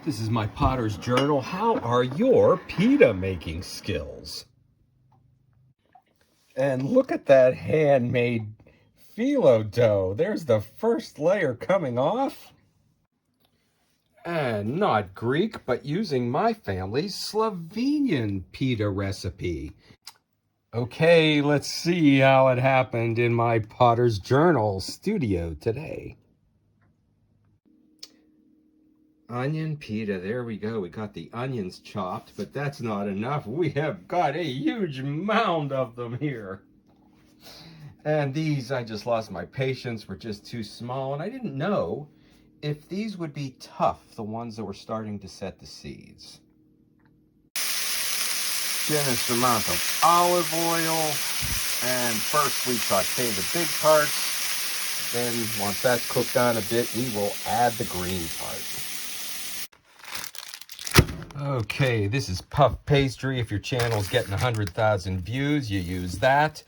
This is my potter's journal. How are your pita making skills? And look at that handmade phyllo dough. There's the first layer coming off. And not Greek, but using my family's Slovenian pita recipe. Okay, let's see how it happened in my potter's journal studio today. Onion pita, there we go. We got the onions chopped, but that's not enough. We have got a huge mound of them here. And these, I just lost my patience, were just too small, and I didn't know if these would be tough, the ones that were starting to set the seeds. Generous amount of olive oil, and first we saute the big parts. Then once that's cooked on a bit, we will add the green parts. Okay, this is puff pastry. If your channel's getting 100,000 views, you use that.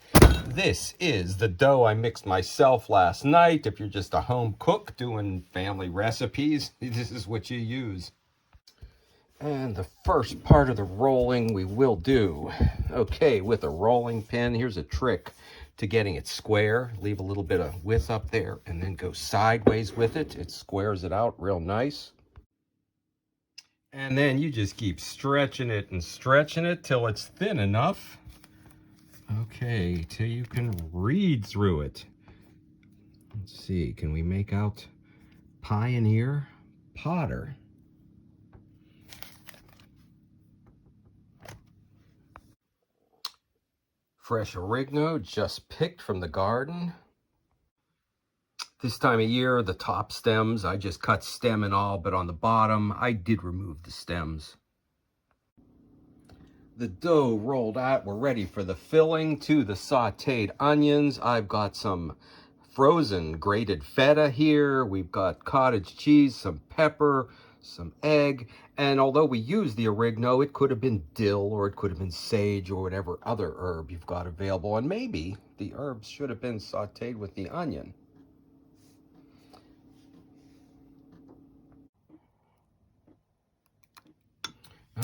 This is the dough I mixed myself last night. If you're just a home cook doing family recipes, this is what you use. And the first part of the rolling we will do. Okay, with a rolling pin, here's a trick to getting it square. Leave a little bit of width up there and then go sideways with it. It squares it out real nice. And then you just keep stretching it and stretching it till it's thin enough. Okay, till you can read through it. Let's see, can we make out Pioneer Potter? Fresh oregano, just picked from the garden. This time of year, the top stems, I just cut stem and all, but on the bottom, I did remove the stems. The dough rolled out, we're ready for the filling. To the sauteed onions, I've got some frozen grated feta here. We've got cottage cheese, some pepper, some egg. And although we use the oregano, it could have been dill or it could have been sage or whatever other herb you've got available. And maybe the herbs should have been sauteed with the onion.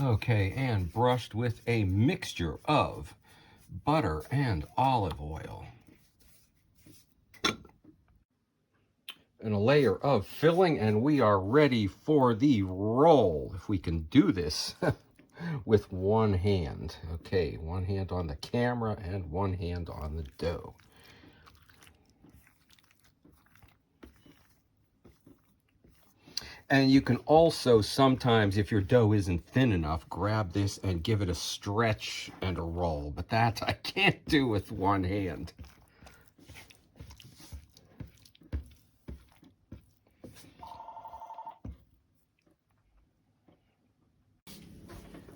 Okay, and brushed with a mixture of butter and olive oil. And a layer of filling, and we are ready for the roll. If we can do this with one hand. Okay, one hand on the camera and one hand on the dough. And you can also sometimes, if your dough isn't thin enough, grab this and give it a stretch and a roll. But that I can't do with one hand.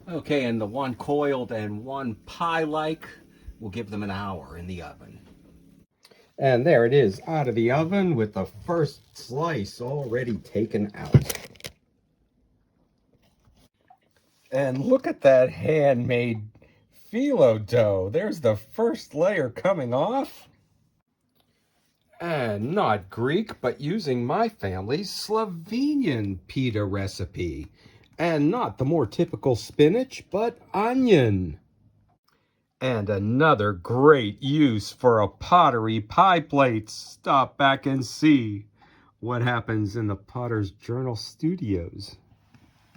Okay, and the one coiled and one pie-like, we'll give them an hour in the oven. And there it is, out of the oven with the first slice already taken out. And look at that handmade phyllo dough. There's the first layer coming off. And not Greek, but using my family's Slovenian pita recipe. And not the more typical spinach, but onion. And another great use for a pottery pie plate. Stop back and see what happens in the Potter's Journal Studios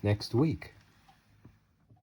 next week.